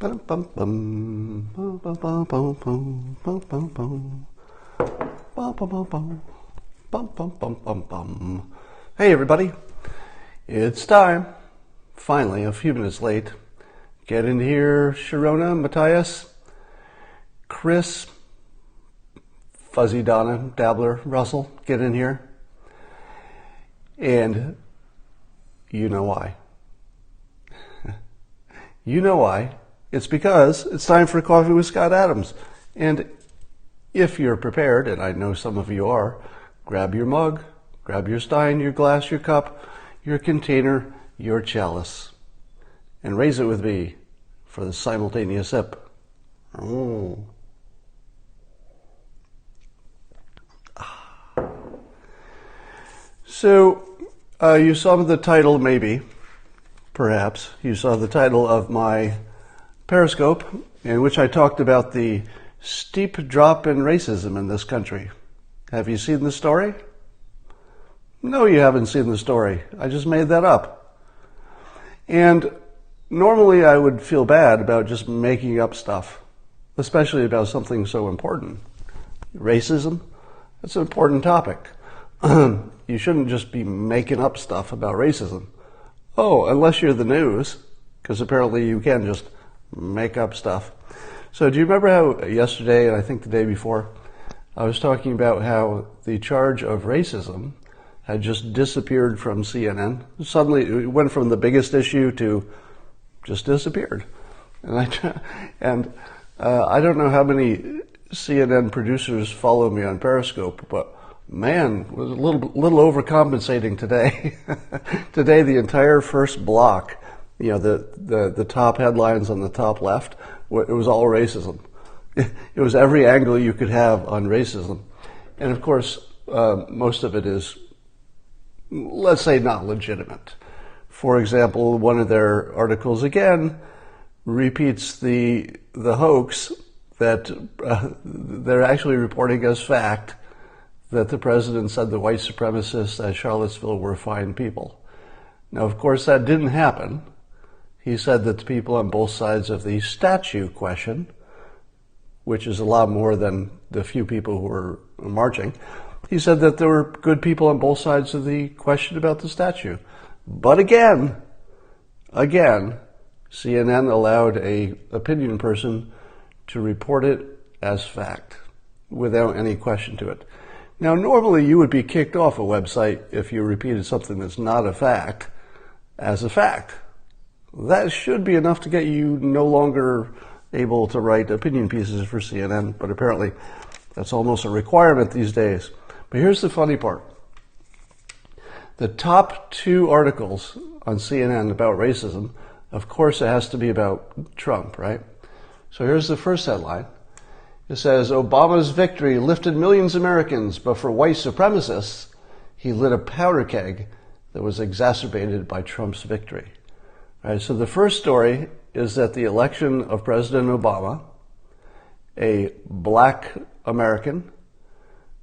Hey everybody, it's time. Finally, a few minutes late. Get in here, Sharona, Matthias, Chris, Fuzzy Donna, Dabbler, Russell, get in here. And you know why. You know why. It's because it's time for Coffee with Scott Adams. And if you're prepared, and I know some of you are, grab your mug, grab your stein, your glass, your cup, your container, your chalice, and raise it with me for the simultaneous sip. Oh. So, you saw the title, maybe, perhaps, you saw the title of my Periscope, in which I talked about the steep drop in racism in this country. Have you seen the story? No, you haven't seen the story. I just made that up. And normally I would feel bad about just making up stuff, especially about something so important. Racism, that's an important topic. You shouldn't just be making up stuff about racism. Oh, unless you're the news, because apparently you can just make up stuff. So do you remember how yesterday, and I think the day before, I was talking about how the charge of racism had just disappeared from CNN. Suddenly it went from the biggest issue to just disappeared. And I don't know how many CNN producers follow me on Periscope, but man, was a little overcompensating today. Today, the entire first block, you know, the top headlines on the top left, it was all racism. It was every angle you could have on racism. And of course, most of it is, let's say, not legitimate. For example, one of their articles again repeats the hoax that they're actually reporting as fact that the president said the white supremacists at Charlottesville were fine people. Now, of course, that didn't happen. He said that the people on both sides of the statue question, which is a lot more than the few people who were marching, he said that there were good people on both sides of the question about the statue. But again, CNN allowed a opinion person to report it as fact without any question to it. Now, normally you would be kicked off a website if you repeated something that's not a fact as a fact. That should be enough to get you no longer able to write opinion pieces for CNN, but apparently that's almost a requirement these days. But here's the funny part. The top two articles on CNN about racism, of course it has to be about Trump, right? So here's the first headline. It says, Obama's victory lifted millions of Americans, but for white supremacists, he lit a powder keg that was exacerbated by Trump's victory. All right, so the first story is that the election of President Obama, a black American,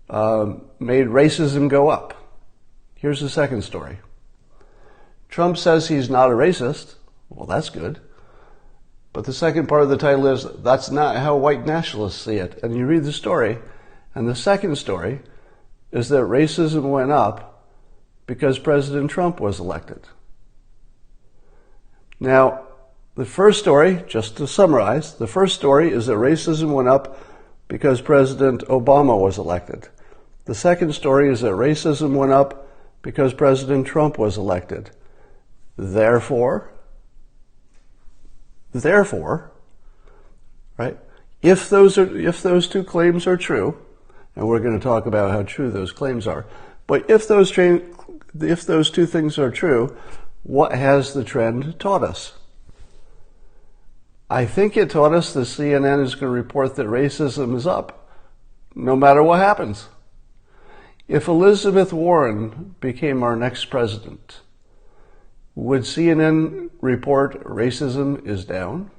made racism go up. Here's the second story. Trump says he's not a racist. Well, that's good. But the second part of the title is, that's not how white nationalists see it. And you read the story, and the second story is that racism went up because President Trump was elected. Now, the first story, just to summarize, the first story is that racism went up because President Obama was elected. The second story is that racism went up because President Trump was elected. Therefore, right? If those two claims are true, and we're going to talk about how true those claims are, but if those two things are true, what has the trend taught us? I think it taught us that CNN is going to report that racism is up, no matter what happens. If Elizabeth Warren became our next president, would CNN report racism is down?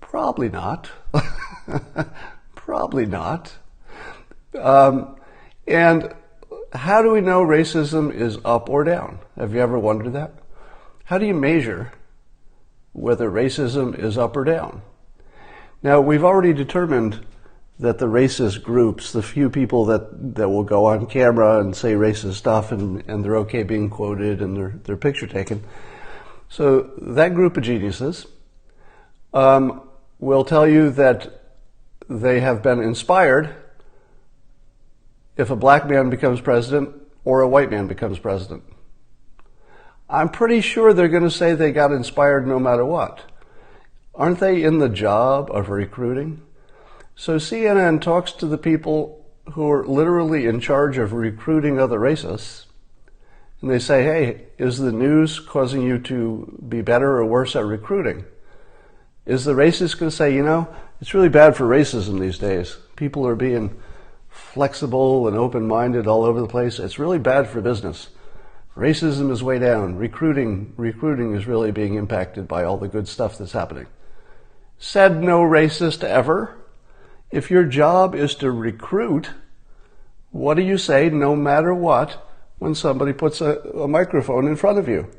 Probably not. Probably not. And how do we know racism is up or down? Have you ever wondered that? How do you measure whether racism is up or down. Now, we've already determined that the racist groups, the few people that will go on camera and say racist stuff and they're okay being quoted and their picture taken, so that group of geniuses will tell you that they have been inspired if a black man becomes president or a white man becomes president. I'm pretty sure they're going to say they got inspired no matter what. Aren't they in the job of recruiting? So CNN talks to the people who are literally in charge of recruiting other racists, and they say, hey, is the news causing you to be better or worse at recruiting? Is the racist going to say, you know, it's really bad for racism these days. People are being flexible and open-minded all over the place. It's really bad for business. Racism is way down. Recruiting is really being impacted by all the good stuff that's happening. Said no racist ever. If your job is to recruit, what do you say no matter what when somebody puts a microphone in front of you?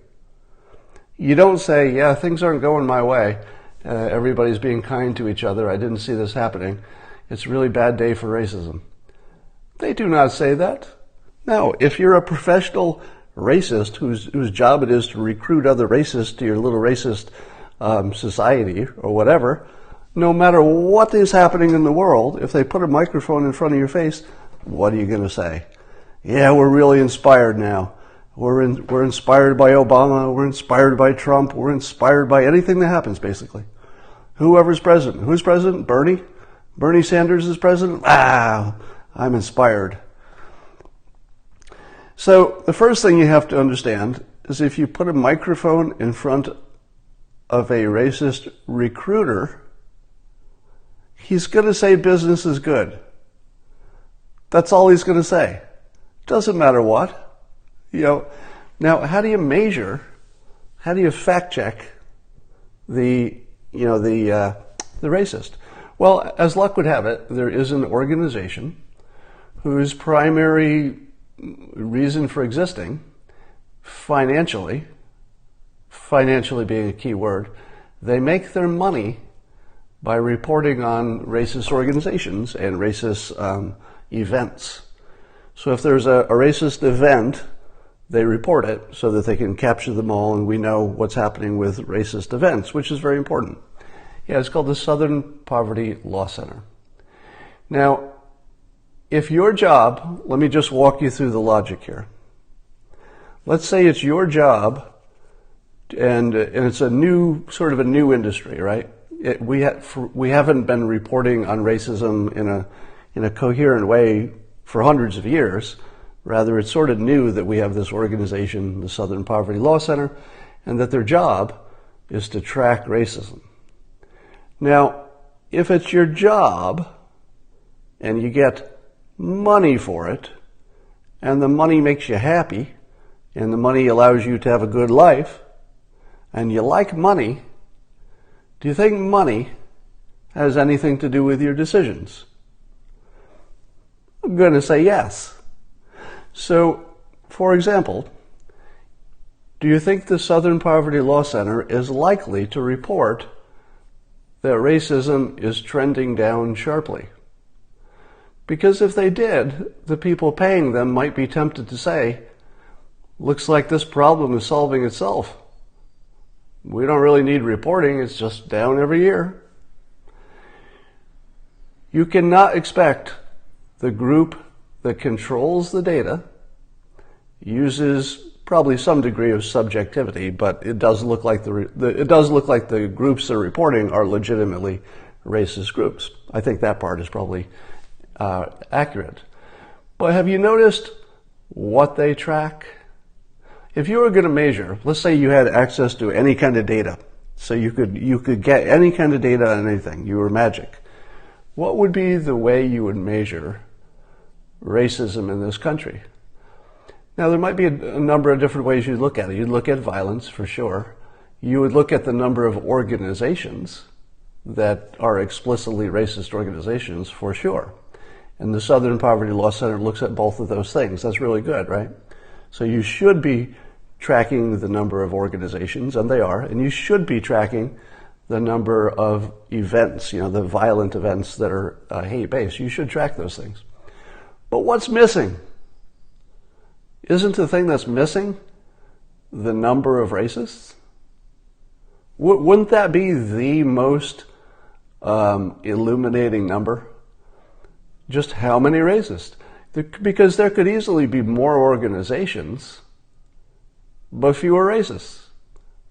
You don't say, yeah, things aren't going my way. Everybody's being kind to each other. I didn't see this happening. It's a really bad day for racism. They do not say that. No, if you're a professional racist whose job it is to recruit other racists to your little racist society or whatever, no matter what is happening in the world, if they put a microphone in front of your face, what are you going to say? Yeah, we're really inspired now. We're inspired by Obama. We're inspired by Trump. We're inspired by anything that happens, basically. Whoever's president. Who's president? Bernie? Bernie Sanders is president? Wow, I'm inspired. So the first thing you have to understand is if you put a microphone in front of a racist recruiter, he's going to say business is good. That's all he's going to say. Doesn't matter what. You know, now how do you measure, how do you fact check the racist? Well, as luck would have it, there is an organization whose primary reason for existing, financially being a key word, they make their money by reporting on racist organizations and racist events. So if there's a racist event, they report it so that they can capture them all and we know what's happening with racist events, which is very important. Yeah, it's called the Southern Poverty Law Center. Now, if your job, let me just walk you through the logic here. Let's say it's your job and it's a new, sort of a new industry, right? We haven't been reporting on racism in a coherent way for hundreds of years. Rather, it's sort of new that we have this organization, the Southern Poverty Law Center, and that their job is to track racism. Now, if it's your job and you get money for it, and the money makes you happy, and the money allows you to have a good life, and you like money, do you think money has anything to do with your decisions? I'm going to say yes. So, for example, do you think the Southern Poverty Law Center is likely to report that racism is trending down sharply? Because if they did, the people paying them might be tempted to say, looks like this problem is solving itself. We don't really need reporting, it's just down every year. You cannot expect the group that controls the data, uses probably some degree of subjectivity, but it does look like the groups they're reporting are legitimately racist groups. I think that part is probably accurate. But have you noticed what they track? If you were going to measure, let's say you had access to any kind of data, so you could get any kind of data on anything, you were magic. What would be the way you would measure racism in this country? Now, there might be a number of different ways you'd look at it. You'd look at violence, for sure. You would look at the number of organizations that are explicitly racist organizations, for sure. And the Southern Poverty Law Center looks at both of those things. That's really good, right? So you should be tracking the number of organizations, and they are, and you should be tracking the number of events, the violent events that are hate-based. You should track those things. But what's missing? Isn't the thing that's missing the number of racists? Wouldn't that be the most illuminating number? Just how many racists? Because there could easily be more organizations, but fewer racists.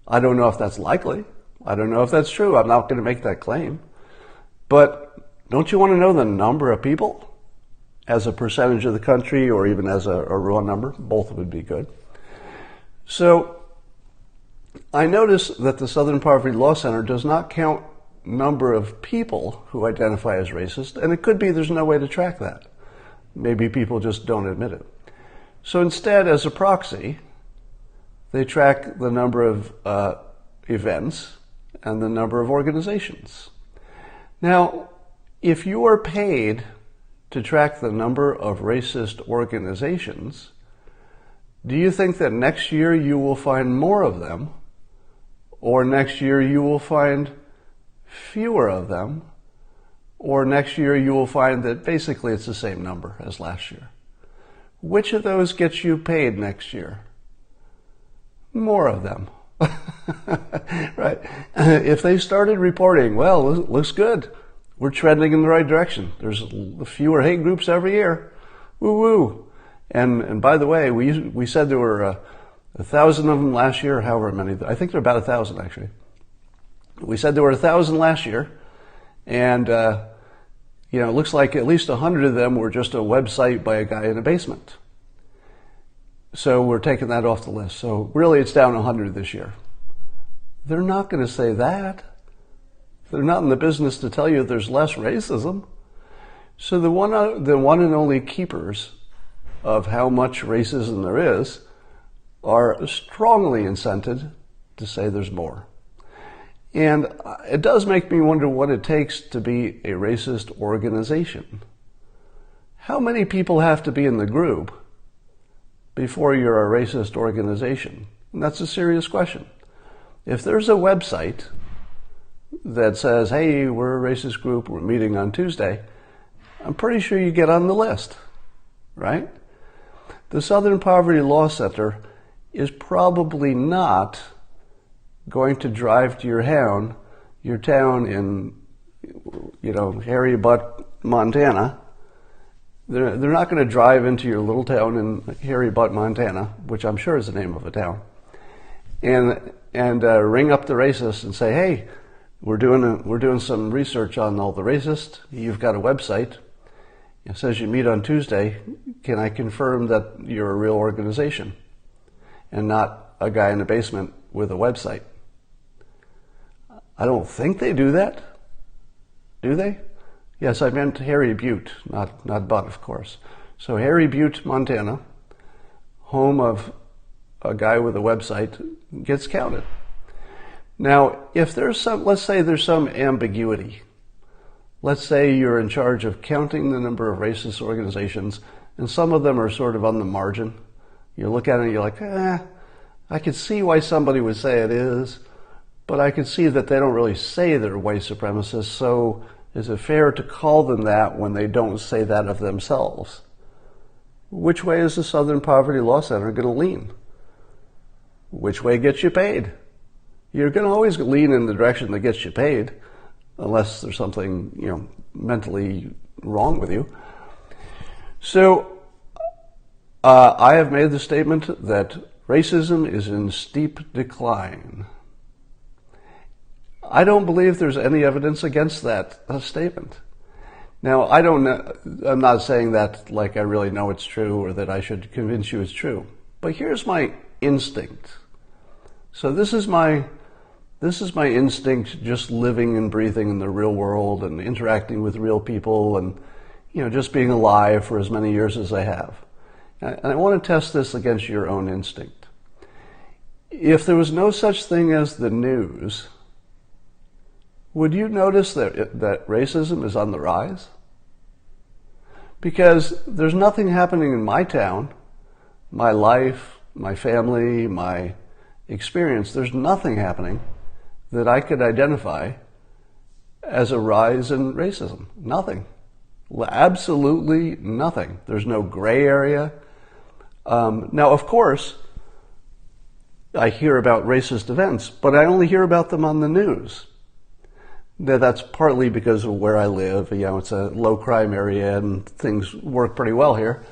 I don't know if that's likely. I don't know if that's true. I'm not going to make that claim. But don't you want to know the number of people as a percentage of the country, or even as a raw number? Both would be good. So I notice that the Southern Poverty Law Center does not count number of people who identify as racist, and it could be there's no way to track that. Maybe people just don't admit it. So instead, as a proxy, they track the number of events and the number of organizations. Now, if you are paid to track the number of racist organizations, do you think that next year you will find more of them, or next year you will find fewer of them, or next year you will find that basically it's the same number as last year? Which of those gets you paid next year? More of them. Right? If they started reporting, well, looks good, we're trending in the right direction, there's fewer hate groups every year, woo-woo. And by the way, we said there were 1,000 of them last year, however many, I think there are about 1,000 actually. We said there were 1,000 last year, and it looks like at least 100 of them were just a website by a guy in a basement. So we're taking that off the list. So really it's down 100 this year. They're not going to say that. They're not in the business to tell you there's less racism. So the one and only keepers of how much racism there is are strongly incented to say there's more. And it does make me wonder what it takes to be a racist organization. How many people have to be in the group before you're a racist organization? And that's a serious question. If there's a website that says, hey, we're a racist group, we're meeting on Tuesday, I'm pretty sure you get on the list, right? The Southern Poverty Law Center is probably not going to drive to your town in, hairy butt, Montana. They're not going to drive into your little town in hairy butt, Montana, which I'm sure is the name of a town, and ring up the racists and say, hey, we're doing some research on all the racists. You've got a website. It says you meet on Tuesday. Can I confirm that you're a real organization and not a guy in a basement with a website? I don't think they do that. Do they? Yes, I meant Hairy Butte, not Butte, of course. So Hairy Butte, Montana, home of a guy with a website, gets counted. Now, if let's say there's some ambiguity. Let's say you're in charge of counting the number of racist organizations, and some of them are sort of on the margin. You look at it and you're like, I could see why somebody would say it is, but I can see that they don't really say they're white supremacists, so is it fair to call them that when they don't say that of themselves? Which way is the Southern Poverty Law Center going to lean? Which way gets you paid? You're going to always lean in the direction that gets you paid, unless there's something, mentally wrong with you. So I have made the statement that racism is in steep decline. I don't believe there's any evidence against that statement. Now, I'm not saying that like I really know it's true or that I should convince you it's true. But here's my instinct. So this is my instinct, just living and breathing in the real world and interacting with real people and, just being alive for as many years as I have. And I want to test this against your own instinct. If there was no such thing as the news, would you notice that racism is on the rise? Because there's nothing happening in my town, my life, my family, my experience, there's nothing happening that I could identify as a rise in racism. Nothing. Absolutely nothing. There's no gray area. Now, of course, I hear about racist events, but I only hear about them on the news. Now, that's partly because of where I live. You know, it's a low crime area and things work pretty well here.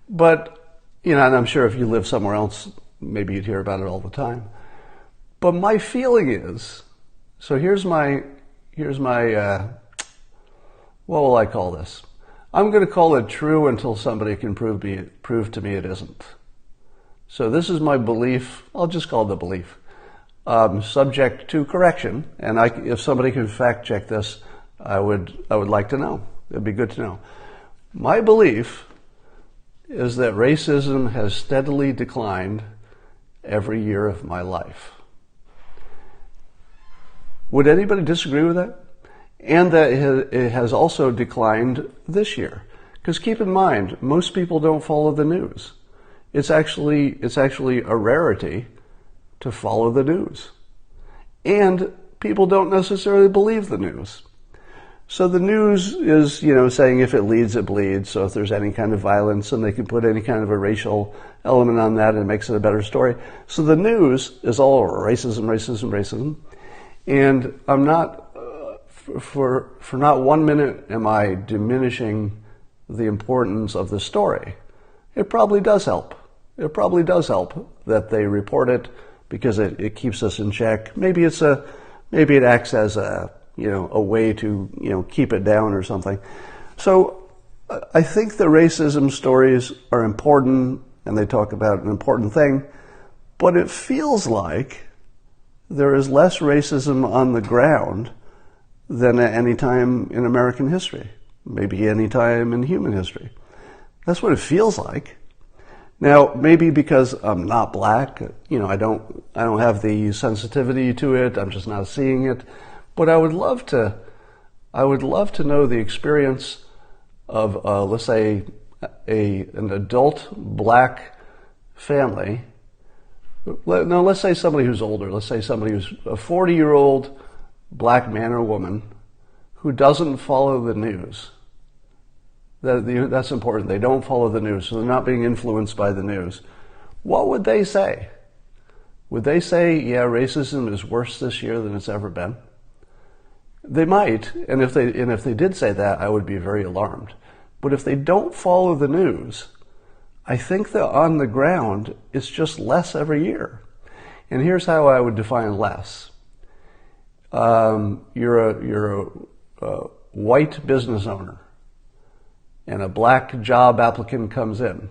But, you know, and I'm sure if you live somewhere else, maybe you'd hear about it all the time. But my feeling is, so here's my what will I call this? I'm going to call it true until somebody can prove to me it isn't. So this is my belief. I'll just call it the belief. Subject to correction, and if somebody can fact check this, I would like to know. It'd be good to know. My belief is that racism has steadily declined every year of my life. Would anybody disagree with that? And that it has also declined this year. Because keep in mind, most people don't follow the news. It's actually a rarity to follow the news. And people don't necessarily believe the news. So the news is, you know, saying if it leads, it bleeds. So if there's any kind of violence, and they can put any kind of a racial element on that, and it makes it a better story. So the news is all racism, racism, racism. And I'm not, for not 1 minute am I diminishing the importance of the story. It probably does help. It probably does help that they report it because it keeps us in check. Maybe it acts as a way to, keep it down or something. So I think the racism stories are important and they talk about an important thing, but it feels like there is less racism on the ground than at any time in American history, maybe any time in human history. That's what it feels like. Now, maybe because I'm not black, I don't have the sensitivity to it. I'm just not seeing it. But I would love to know the experience of, let's say, an adult black family. No, let's say somebody who's older. Let's say somebody who's a 40-year-old black man or woman who doesn't follow the news. That's important. They don't follow the news, so they're not being influenced by the news. What would they say? Would they say, yeah, racism is worse this year than it's ever been? They might, and if they did say that, I would be very alarmed. But if they don't follow the news, I think that on the ground, it's just less every year. And here's how I would define less. You're a white business owner, and a black job applicant comes in.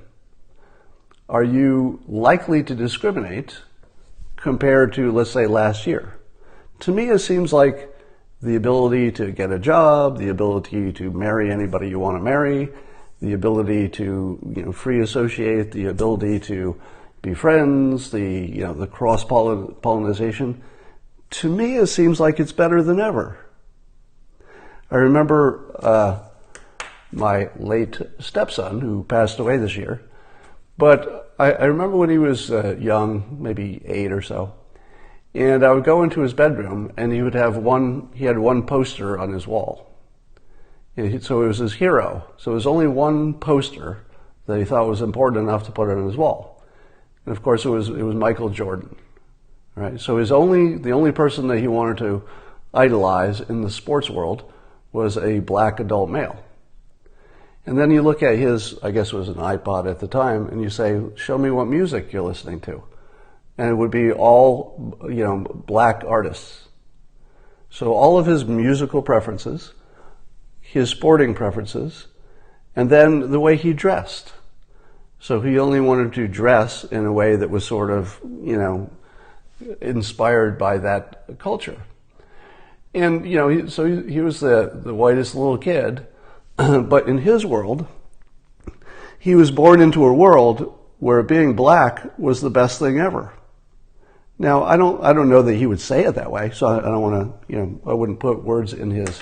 Are you likely to discriminate compared to, let's say, last year? To me, it seems like the ability to get a job, the ability to marry anybody you want to marry, the ability to, free associate, the ability to be friends, the cross-pollination. To me, it seems like it's better than ever. I remember my late stepson, who passed away this year, but I remember when he was young, maybe 8 or so, and I would go into his bedroom, and he had one poster on his wall. So it was his hero. So it was only one poster that he thought was important enough to put on his wall. And of course, it was Michael Jordan. Right? So the only person that he wanted to idolize in the sports world was a black adult male. And then you look at his, I guess it was an iPod at the time, and you say, show me what music you're listening to. And it would be all, black artists. So all of his musical preferences, his sporting preferences, and then the way he dressed. So he only wanted to dress in a way that was sort of, inspired by that culture. And, he was the whitest little kid, but in his world, he was born into a world where being black was the best thing ever. Now, I don't know that he would say it that way, so I don't want to, I wouldn't put words in his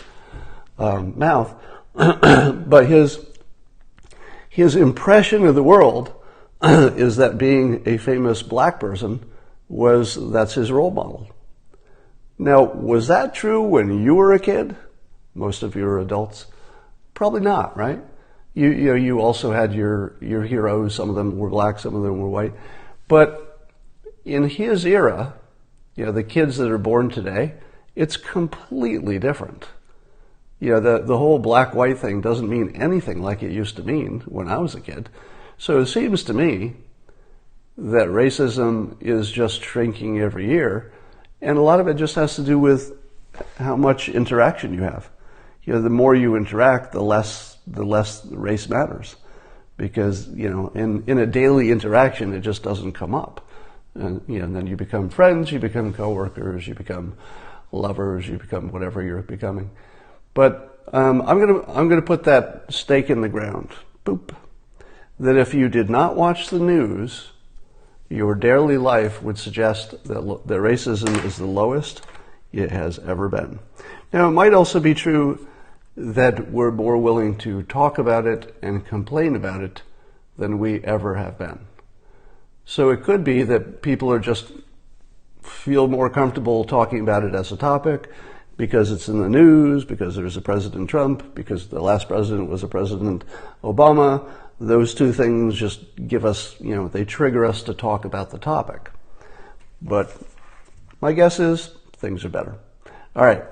mouth, but his impression of the world is that being a famous black person that's his role model. Now, was that true when you were a kid? Most of you are adults. Probably not, right? You also had your heroes. Some of them were black, some of them were white. But in his era, the kids that are born today, it's completely different. The whole black-white thing doesn't mean anything like it used to mean when I was a kid. So it seems to me that racism is just shrinking every year, and a lot of it just has to do with how much interaction you have. The more you interact, the less race matters, because in a daily interaction it just doesn't come up, and then you become friends, you become coworkers, you become lovers, you become whatever you're becoming. But I'm gonna put that stake in the ground, boop, that if you did not watch the news, your daily life would suggest that racism is the lowest it has ever been. Now, it might also be true that we're more willing to talk about it and complain about it than we ever have been. So it could be that people are just feel more comfortable talking about it as a topic because it's in the news, because there's a President Trump, because the last president was a President Obama. Those two things just give us, they trigger us to talk about the topic. But my guess is things are better. All right,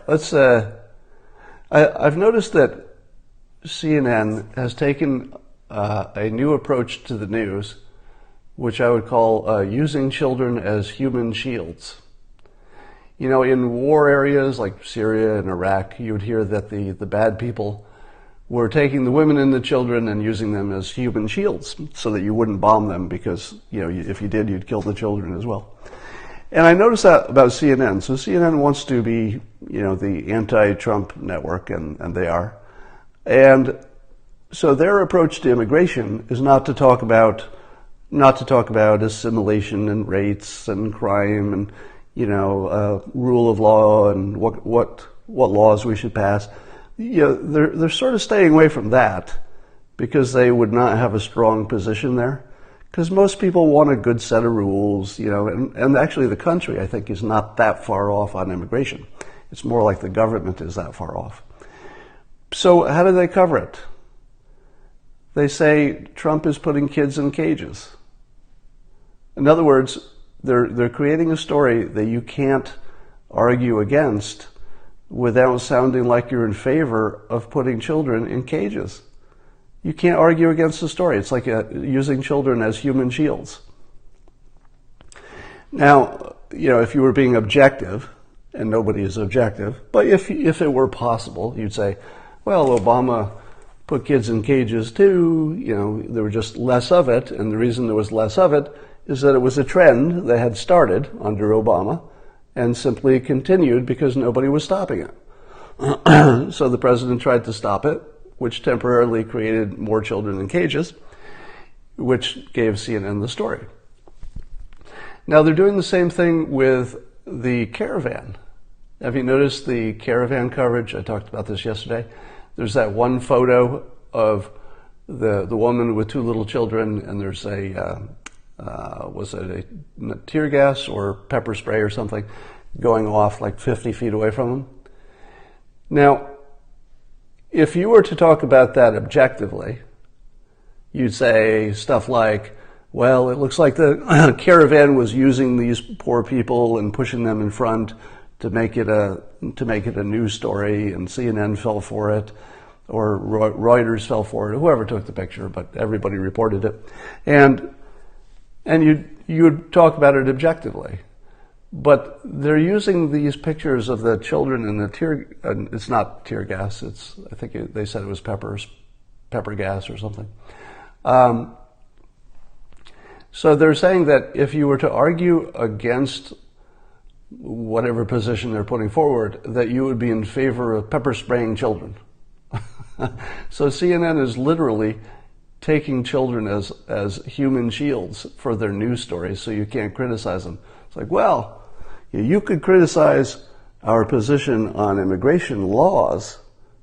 I've noticed that CNN has taken a new approach to the news, which I would call using children as human shields. In war areas like Syria and Iraq, you would hear that the bad people were taking the women and the children and using them as human shields so that you wouldn't bomb them because, if you did, you'd kill the children as well. And I noticed that about CNN. So CNN wants to be, the anti-Trump network, and they are. And so their approach to immigration is not to talk about assimilation and rates and crime and, rule of law and what laws we should pass. They're sort of staying away from that because they would not have a strong position there. Because most people want a good set of rules, and actually the country, I think, is not that far off on immigration. It's more like the government is that far off. So how do they cover it? They say Trump is putting kids in cages. In other words, they're creating a story that you can't argue against without sounding like you're in favor of putting children in cages. You can't argue against the story. It's like using children as human shields. Now, if you were being objective, and nobody is objective, but if it were possible, you'd say, well, Obama put kids in cages too, there were just less of it, and the reason there was less of it is that it was a trend that had started under Obama and simply continued because nobody was stopping it. So the president tried to stop it, which temporarily created more children in cages, which gave CNN the story. Now they're doing the same thing with the caravan. Have you noticed the caravan coverage? I talked about this yesterday. There's that one photo of the woman with two little children, and there's was it a tear gas or pepper spray or something going off like 50 feet away from them? Now, if you were to talk about that objectively, you'd say stuff like, well, it looks like the caravan was using these poor people and pushing them in front to make it a news story, and CNN fell for it, or Reuters fell for it, whoever took the picture, but everybody reported it. And you would talk about it objectively. But they're using these pictures of the children in the it's not tear gas, I think they said it was pepper gas or something. So they're saying that if you were to argue against whatever position they're putting forward, that you would be in favor of pepper spraying children. So CNN is literally taking children as human shields for their news stories, so you can't criticize them. It's like, well, you could criticize our position on immigration laws,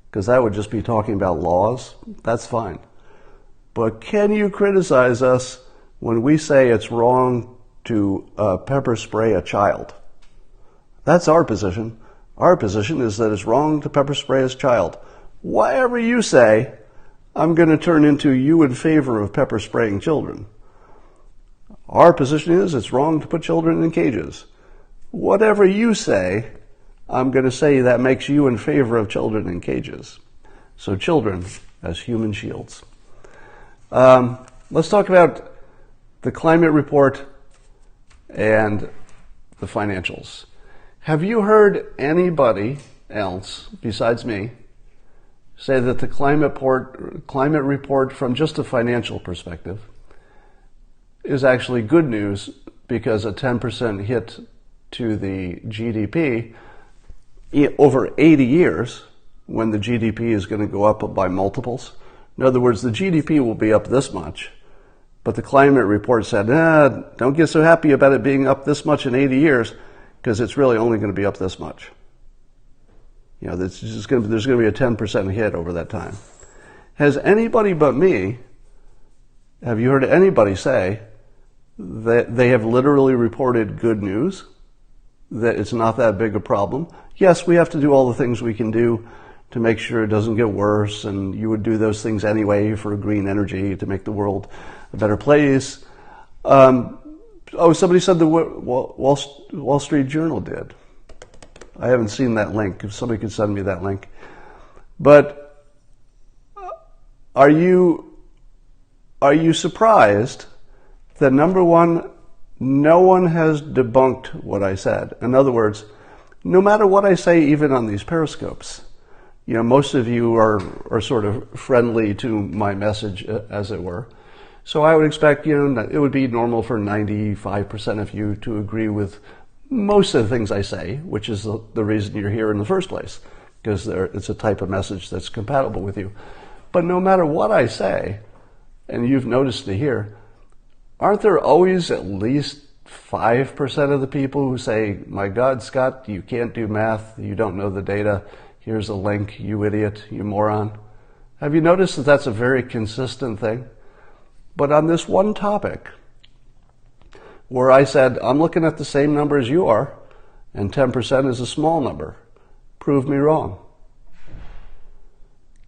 because that would just be talking about laws. That's fine. But can you criticize us when we say it's wrong to pepper spray a child. That's our position. Our position is that it's wrong to pepper spray a child. Whatever you say, I'm going to turn into you in favor of pepper spraying children. Our position is it's wrong to put children in cages. Whatever you say, I'm going to say that makes you in favor of children in cages. So children as human shields. Let's talk about the climate report and the financials. Have you heard anybody else besides me say that the climate report from just a financial perspective is actually good news because a 10% hit to the GDP over 80 years, when the GDP is going to go up by multiples? In other words, the GDP will be up this much, but the climate report said, don't get so happy about it being up this much in 80 years because it's really only going to be up this much. You know, there's going to be a 10% hit over that time. Has anybody but me, have you heard anybody say that they have literally reported good news, that it's not that big a problem? Yes, we have to do all the things we can do to make sure it doesn't get worse, and you would do those things anyway for green energy to make the world a better place. Somebody said the Wall Street Journal did. I haven't seen that link. If somebody could send me that link. But are you surprised that, number one, no one has debunked what I said? In other words, no matter what I say, even on these Periscopes, you know, most of you are sort of friendly to my message, as it were. So I would expect, you know, it would be normal for 95% of you to agree with most of the things I say, which is the reason you're here in the first place, because it's a type of message that's compatible with you. But no matter what I say, and you've noticed it here, aren't there always at least 5% of the people who say, my God, Scott, you can't do math, you don't know the data, here's a link, you idiot, you moron? Have you noticed that that's a very consistent thing? But on this one topic, where I said, I'm looking at the same number as you are, and 10% is a small number, prove me wrong.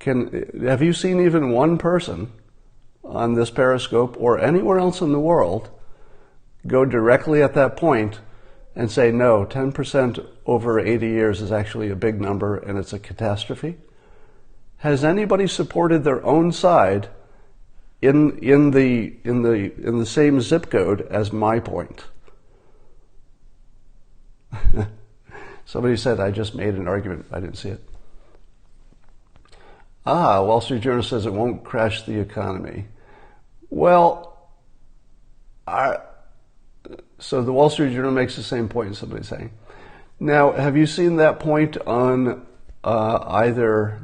Have you seen even one person on this Periscope or anywhere else in the world go directly at that point and say, no, 10% over 80 years is actually a big number and it's a catastrophe? Has anybody supported their own side in the same zip code as my point? Somebody said I just made an argument. I didn't see it. Wall Street Journal says it won't crash the economy. Well, so the Wall Street Journal makes the same point somebody's saying. Now, have you seen that point on either?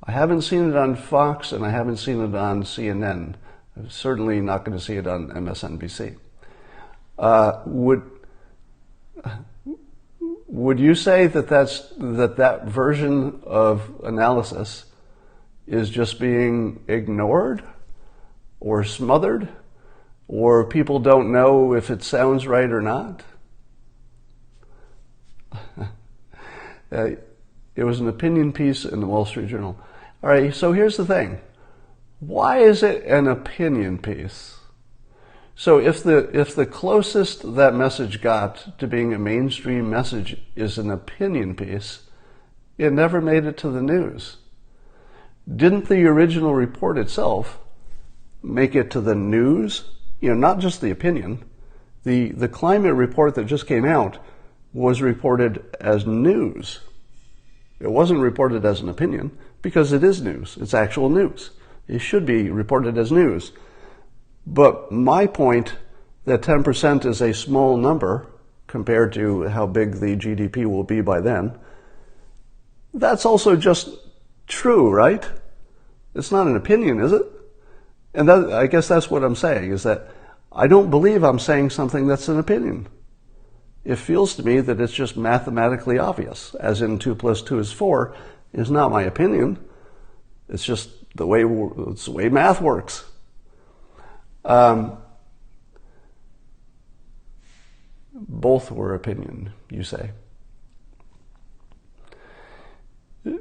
I haven't seen it on Fox and I haven't seen it on CNN. I'm certainly not going to see it on MSNBC. Would you say that version of analysis is just being ignored or smothered, or people don't know if it sounds right or not? It was an opinion piece in the Wall Street Journal. All right, so here's the thing. Why is it an opinion piece? So if the closest that message got to being a mainstream message is an opinion piece, it never made it to the news. Didn't the original report itself make it to the news? You know, not just the opinion. The climate report that just came out was reported as news. It wasn't reported as an opinion because it is news. It's actual news. It should be reported as news. But my point that 10% is a small number compared to how big the GDP will be by then, that's also just true, right? It's not an opinion, is it? And I guess that's what I'm saying, is that I don't believe I'm saying something that's an opinion. It feels to me that it's just mathematically obvious, as in 2 + 2 is 4, is not my opinion. It's just the way math works. Both were opinion, you say.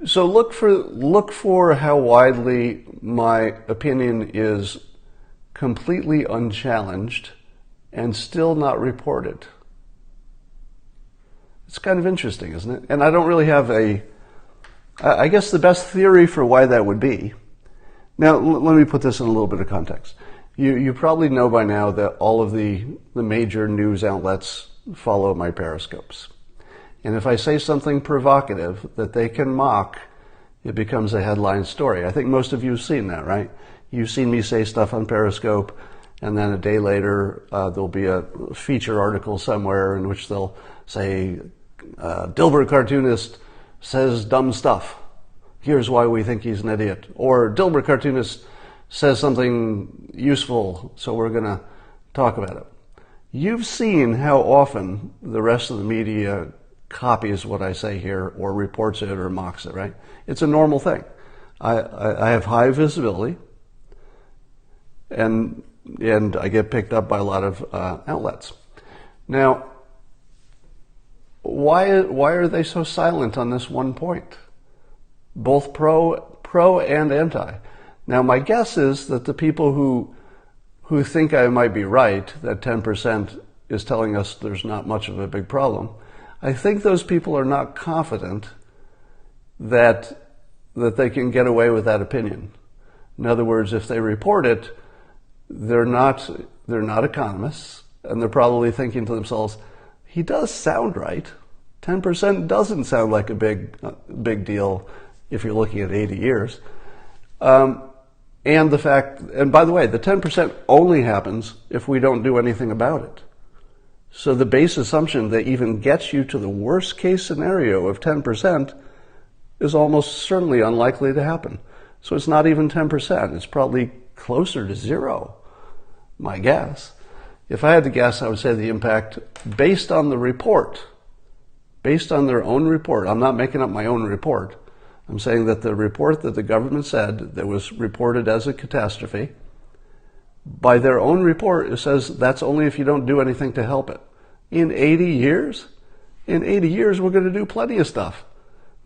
So look for how widely my opinion is completely unchallenged and still not reported. It's kind of interesting, isn't it? And I don't really have I guess the best theory for why that would be. Now, let me put this in a little bit of context. You probably know by now that all of the major news outlets follow my periscopes. And if I say something provocative that they can mock, it becomes a headline story. I think most of you have seen that, right? You've seen me say stuff on Periscope, and then a day later there'll be a feature article somewhere in which they'll say, Dilbert cartoonist says dumb stuff. Here's why we think he's an idiot. Or Dilbert cartoonist says something useful, so we're going to talk about it. You've seen how often the rest of the media copies what I say here or reports it or mocks it, right? It's a normal thing. I have high visibility, and I get picked up by a lot of outlets. Now, why are they so silent on this one point? Both pro and anti. Now, my guess is that the people who think I might be right, that 10% is telling us there's not much of a big problem, I think those people are not confident that they can get away with that opinion. In other words, if they report it, they're not economists, and they're probably thinking to themselves, he does sound right. 10% doesn't sound like a big deal if you're looking at 80 years. And by the way, the 10% only happens if we don't do anything about it. So the base assumption that even gets you to the worst case scenario of 10% is almost certainly unlikely to happen. So it's not even 10%. It's probably closer to zero, my guess. If I had to guess, I would say the impact based on the report, based on their own report. I'm not making up my own report. I'm saying that the report that the government said that was reported as a catastrophe, by their own report, it says that's only if you don't do anything to help it. In 80 years? In 80 years, we're going to do plenty of stuff.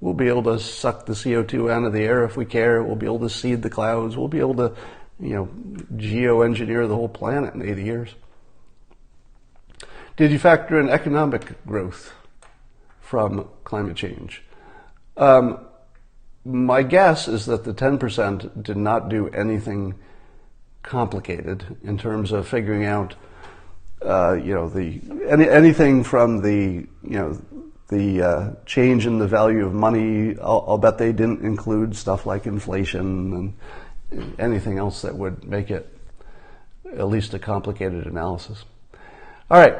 We'll be able to suck the CO2 out of the air if we care. We'll be able to seed the clouds. We'll be able to, geoengineer the whole planet in 80 years. Did you factor in economic growth from climate change? My guess is that the 10% did not do anything complicated in terms of figuring out, anything from the change in the value of money. I'll bet they didn't include stuff like inflation and anything else that would make it at least a complicated analysis. All right.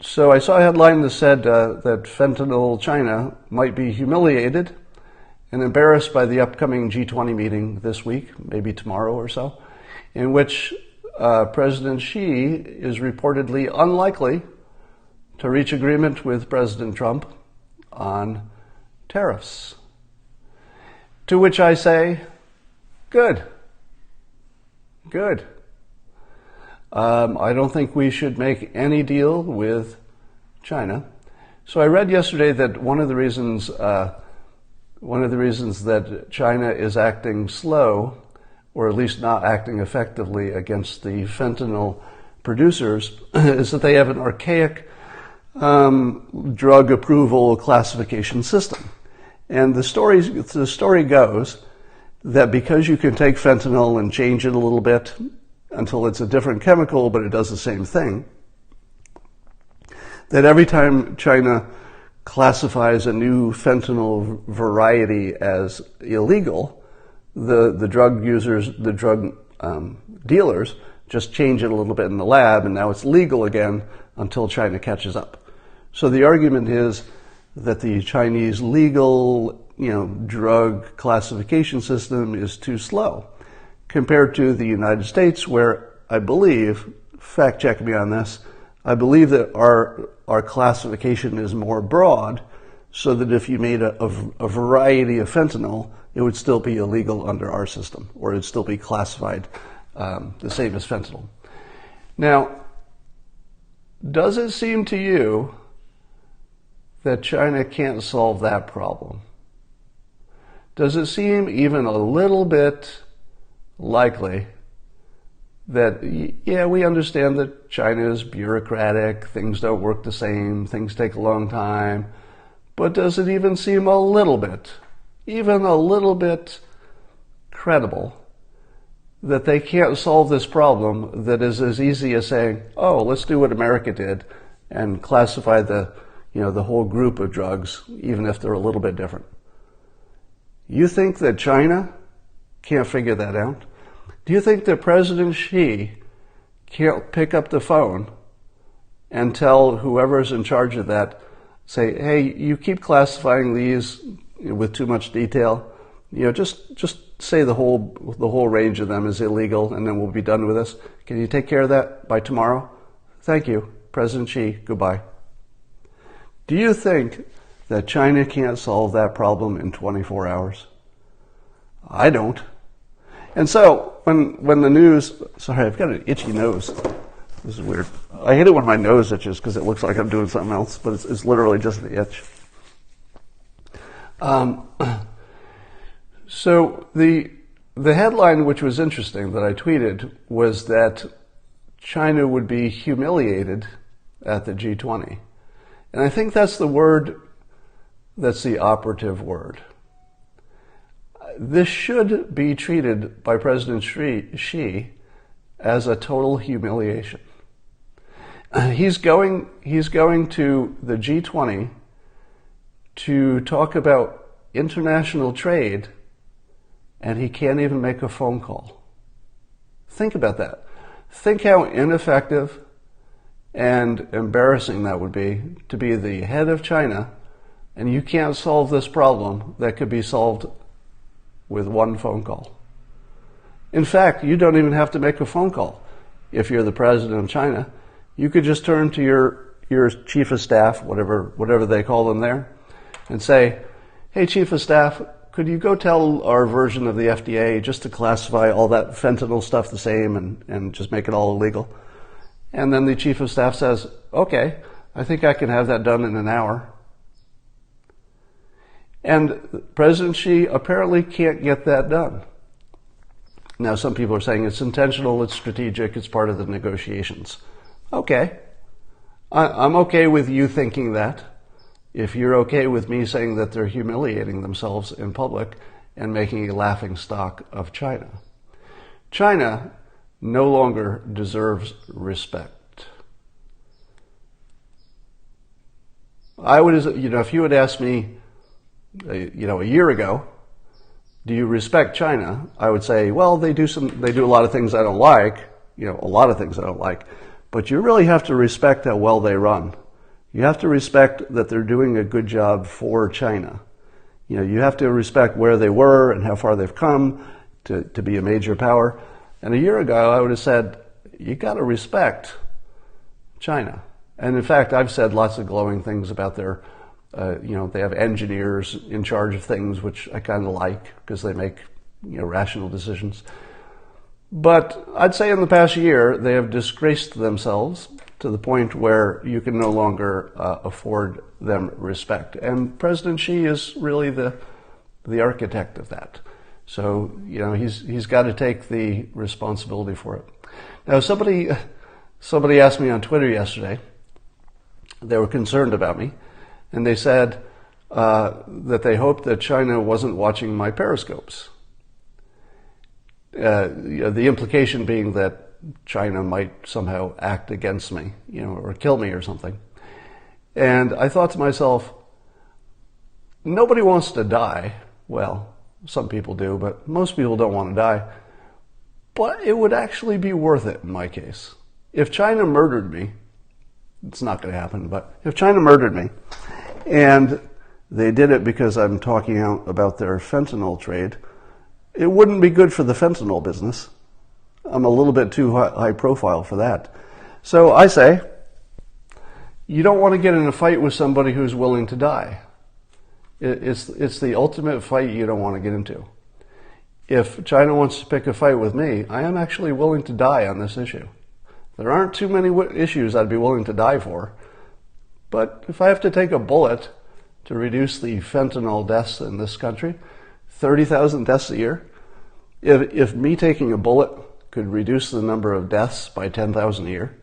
So I saw a headline that said that fentanyl China might be humiliated and embarrassed by the upcoming G20 meeting this week, maybe tomorrow or so, in which President Xi is reportedly unlikely to reach agreement with President Trump on tariffs. To which I say, good. Good. I don't think we should make any deal with China. So I read yesterday that one of the reasons that China is acting slow, or at least not acting effectively against the fentanyl producers, is that they have an archaic drug approval classification system. And the story goes that because you can take fentanyl and change it a little bit until it's a different chemical, but it does the same thing, that every time China classifies a new fentanyl variety as illegal, the drug users, the drug dealers, just change it a little bit in the lab, and now it's legal again until China catches up. So the argument is that the Chinese legal, drug classification system is too slow compared to the United States, where I believe, fact check me on this, I believe that our classification is more broad, so that if you made a variety of fentanyl, it would still be illegal under our system, or it would still be classified the same as fentanyl. Now, Does it seem to you that China can't solve that problem? Does it seem even a little bit likely that, yeah, we understand that China is bureaucratic, things don't work the same, things take a long time, but does it even seem a little bit, even a little bit credible that they can't solve this problem that is as easy as saying, oh, let's do what America did and classify the whole group of drugs, even if they're a little bit different? You think that China can't figure that out? Do you think that President Xi can't pick up the phone and tell whoever's in charge of that, say, hey, you keep classifying these with too much detail, just say the whole range of them is illegal, and then we'll be done with this. Can you take care of that by tomorrow? Thank you, President Xi. Goodbye. Do you think that China can't solve that problem in 24 hours? I don't. And so when the news, sorry, I've got an itchy nose. This is weird. I hate it when my nose itches because it looks like I'm doing something else, but it's literally just the itch. So the headline, which was interesting, that I tweeted was that China would be humiliated at the G20. And I think that's the word, that's the operative word. This should be treated by President Xi as a total humiliation. He's going to the G20 to talk about international trade, and he can't even make a phone call. Think about that. Think how ineffective and embarrassing that would be to be the head of China, and you can't solve this problem that could be solved with one phone call. In fact, you don't even have to make a phone call if you're the president of China. You could just turn to your chief of staff, whatever they call them there, and say, hey, chief of staff, could you go tell our version of the FDA just to classify all that fentanyl stuff the same and just make it all illegal? And then the chief of staff says, okay, I think I can have that done in an hour. And President Xi apparently can't get that done. Now, some people are saying it's intentional, it's strategic, it's part of the negotiations. Okay. I'm okay with you thinking that. If you're okay with me saying that they're humiliating themselves in public and making a laughing stock of China. China no longer deserves respect. I would, if you had asked me, a year ago, do you respect China? I would say, well, they do a lot of things I don't like, a lot of things I don't like, but you really have to respect how well they run. You have to respect that they're doing a good job for China. You have to respect where they were and how far they've come to be a major power. And a year ago, I would have said, you got to respect China. And in fact, I've said lots of glowing things about their they have engineers in charge of things, which I kind of like because they make, rational decisions. But I'd say in the past year, they have disgraced themselves to the point where you can no longer afford them respect. And President Xi is really the architect of that. So, he's got to take the responsibility for it. Now, somebody asked me on Twitter yesterday, they were concerned about me, and they said that they hoped that China wasn't watching my Periscopes. The implication being that China might somehow act against me, or kill me or something. And I thought to myself, nobody wants to die. Well, some people do, but most people don't want to die. But it would actually be worth it in my case. If China murdered me, it's not going to happen, but if China murdered me, and they did it because I'm talking out about their fentanyl trade, it wouldn't be good for the fentanyl business. I'm a little bit too high profile for that. So I say, you don't want to get in a fight with somebody who's willing to die. It's the ultimate fight you don't want to get into. If China wants to pick a fight with me, I am actually willing to die on this issue. There aren't too many issues I'd be willing to die for. But if I have to take a bullet to reduce the fentanyl deaths in this country, 30,000 deaths a year, if me taking a bullet could reduce the number of deaths by 10,000 a year,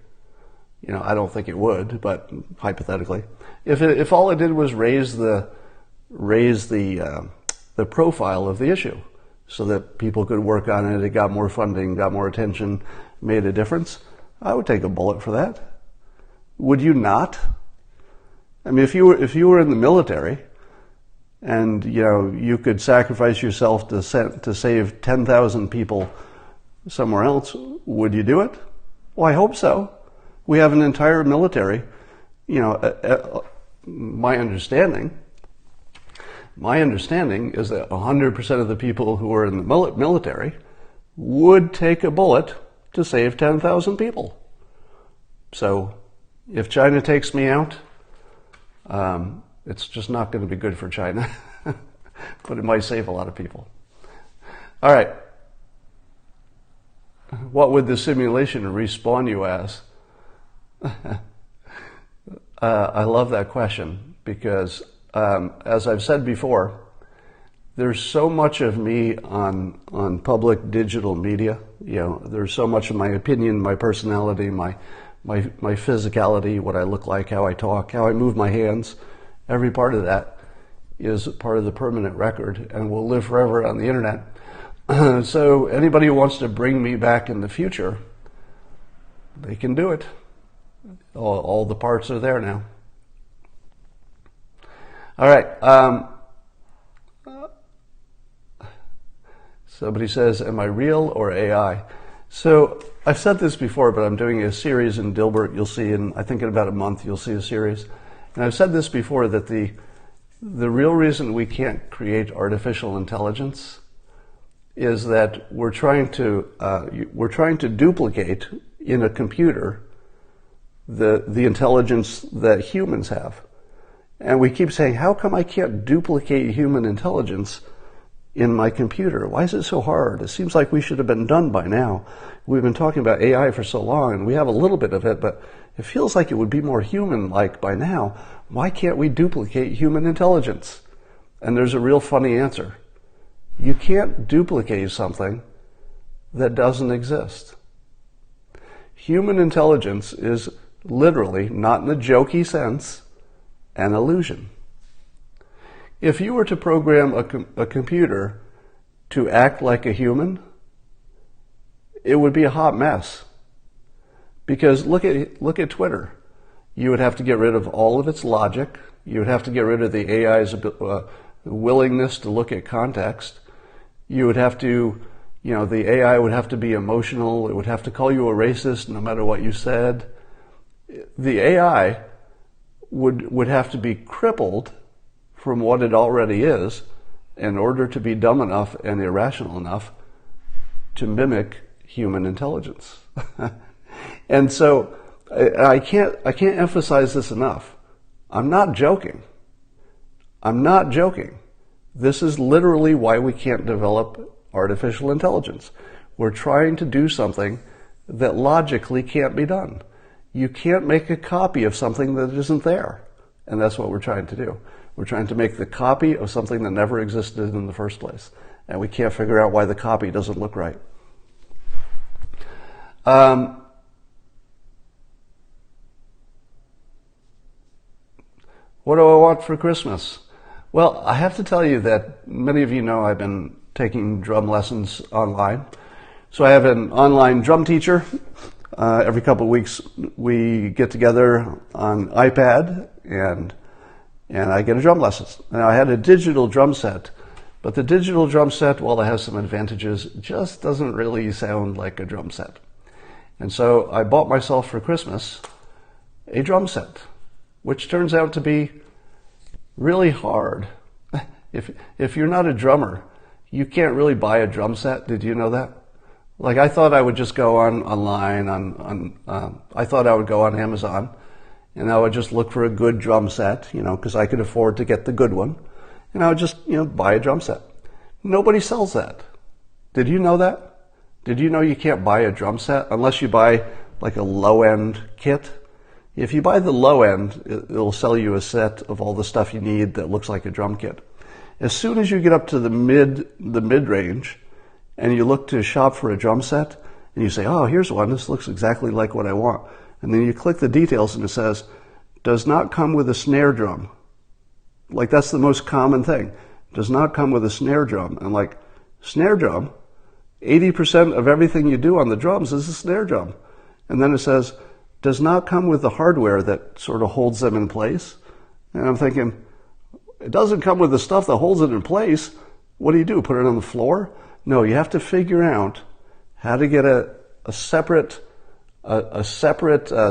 I don't think it would, but hypothetically, if all it did was raise the profile of the issue so that people could work on it, it got more funding, got more attention, made a difference, I would take a bullet for that. Would you not? I mean, if you were in the military and you could sacrifice yourself to save 10,000 people somewhere else, would you do it? Well, I hope so. We have an entire military. My understanding is that 100% of the people who are in the military would take a bullet to save 10,000 people. So if China takes me out, it's just not going to be good for China, but it might save a lot of people. All right. What would the simulation respawn you as? I love that question because, as I've said before, there's so much of me on public digital media. There's so much of my opinion, my personality, my physicality, what I look like, how I talk, how I move my hands. Every part of that is part of the permanent record and will live forever on the internet. So anybody who wants to bring me back in the future, they can do it. All the parts are there now. All right. Somebody says, am I real or AI? So I've said this before, but I'm doing a series in Dilbert. You'll see I think in about a month, you'll see a series. And I've said this before, that the real reason we can't create artificial intelligence is that we're trying to duplicate in a computer the intelligence that humans have. And we keep saying, how come I can't duplicate human intelligence in my computer? Why is it so hard? It seems like we should have been done by now. We've been talking about AI for so long, and we have a little bit of it, but it feels like it would be more human-like by now. Why can't we duplicate human intelligence? And there's a real funny answer. You can't duplicate something that doesn't exist. Human intelligence is literally, not in a jokey sense, an illusion. If you were to program a computer to act like a human, it would be a hot mess. Because look at Twitter. You would have to get rid of all of its logic. You would have to get rid of the AI's willingness to look at context. You would have to, the AI would have to be emotional. It would have to call you a racist no matter what you said. The AI would have to be crippled from what it already is in order to be dumb enough and irrational enough to mimic human intelligence. And so I can't emphasize this enough. I'm not joking. This is literally why we can't develop artificial intelligence. We're trying to do something that logically can't be done. You can't make a copy of something that isn't there. And that's what we're trying to do. We're trying to make the copy of something that never existed in the first place. And we can't figure out why the copy doesn't look right. What do I want for Christmas? Well, I have to tell you that many of you know I've been taking drum lessons online. So I have an online drum teacher. Every couple of weeks we get together on iPad and I get a drum lesson. Now I had a digital drum set, but the digital drum set, while it has some advantages, just doesn't really sound like a drum set. And so I bought myself for Christmas a drum set, which turns out to be really hard. If you're not a drummer, you can't really buy a drum set. Did you know that? Like, I thought I would just go online I thought I would go on Amazon and I would just look for a good drum set, because I could afford to get the good one. And I would just, buy a drum set. Nobody sells that. Did you know that? Did you know you can't buy a drum set unless you buy like a low-end kit. If you buy the low end, it'll sell you a set of all the stuff you need that looks like a drum kit. As soon as you get up to the mid-range and you look to shop for a drum set and you say, oh, here's one, this looks exactly like what I want. And then you click the details and it says, does not come with a snare drum. Like, that's the most common thing. Does not come with a snare drum. And like, snare drum? 80% of everything you do on the drums is a snare drum. And then it says, does not come with the hardware that sort of holds them in place. And I'm thinking, it doesn't come with the stuff that holds it in place. What do? Put it on the floor? No, you have to figure out how to get a separate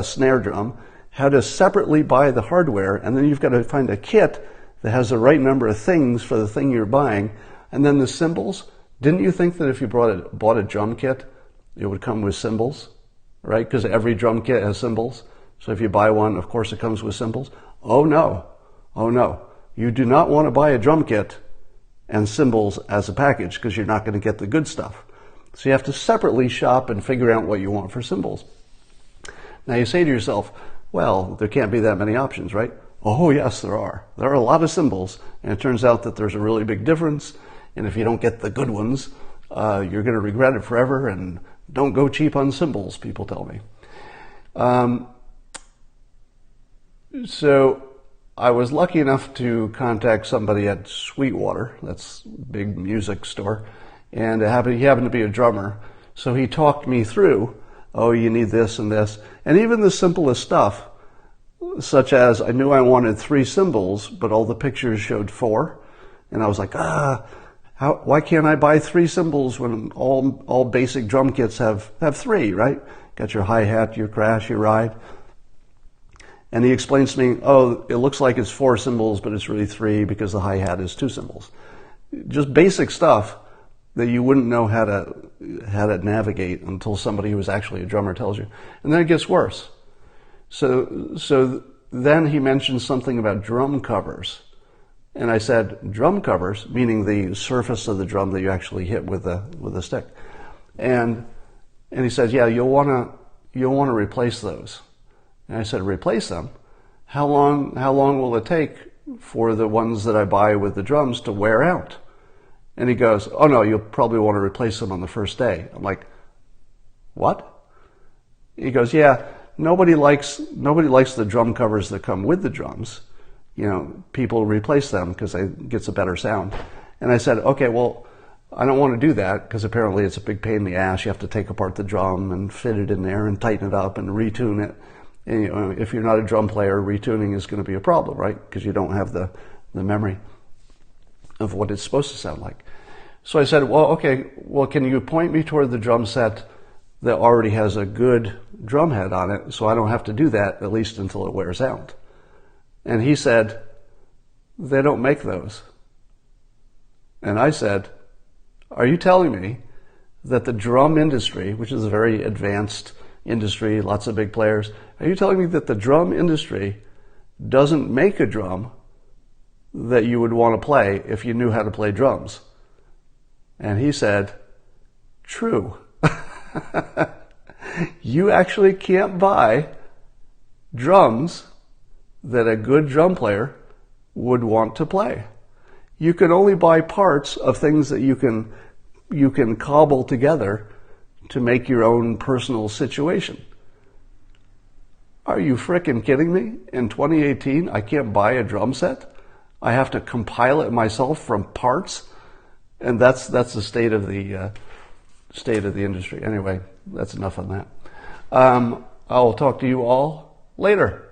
snare drum, how to separately buy the hardware, and then you've got to find a kit that has the right number of things for the thing you're buying. And then the cymbals. Didn't you think that if you bought a drum kit, it would come with cymbals? Right? Because every drum kit has cymbals. So if you buy one, of course it comes with cymbals. Oh no. Oh no. You do not want to buy a drum kit and cymbals as a package because you're not going to get the good stuff. So you have to separately shop and figure out what you want for cymbals. Now you say to yourself, well, there can't be that many options, right? Oh yes, there are. There are a lot of cymbals, and it turns out that there's a really big difference. And if you don't get the good ones, you're going to regret it forever, and don't go cheap on cymbals, people tell me. So I was lucky enough to contact somebody at Sweetwater, that's a big music store, and he happened to be a drummer. So he talked me through, oh, you need this and this. And even the simplest stuff, such as I knew I wanted 3 cymbals, but all the pictures showed 4. And I was like, why can't I buy 3 cymbals when all basic drum kits have 3, right? Got your hi-hat, your crash, your ride. And he explains to me, oh, it looks like it's 4 cymbals, but it's really 3 because the hi-hat is 2 cymbals. Just basic stuff that you wouldn't know how to navigate until somebody who was actually a drummer tells you. And then it gets worse. So then he mentioned something about drum covers. And I said, drum covers, meaning the surface of the drum that you actually hit with a stick. And he said, yeah, you'll want to replace those. And I said, replace them? How long will it take for the ones that I buy with the drums to wear out? And he goes, oh no, you'll probably want to replace them on the first day. I'm like, what? He goes, yeah, nobody likes the drum covers that come with the drums. You know, people replace them because it gets a better sound. And I said, okay, well, I don't want to do that because apparently it's a big pain in the ass. You have to take apart the drum and fit it in there and tighten it up and retune it. And, you know, if you're not a drum player, retuning is going to be a problem, right? Because you don't have the memory of what it's supposed to sound like. So I said, well, okay, well, can you point me toward the drum set that already has a good drum head on it so I don't have to do that at least until it wears out? And he said, they don't make those. And I said, are you telling me that the drum industry, which is a very advanced industry, lots of big players, are you telling me that the drum industry doesn't make a drum that you would want to play if you knew how to play drums? And he said, true. You actually can't buy drums that a good drum player would want to play. You can only buy parts of things that you can cobble together to make your own personal situation. Are you frickin' kidding me? In 2018, I can't buy a drum set? I have to compile it myself from parts? And that's the state of the industry. Anyway, that's enough on that. I'll talk to you all later.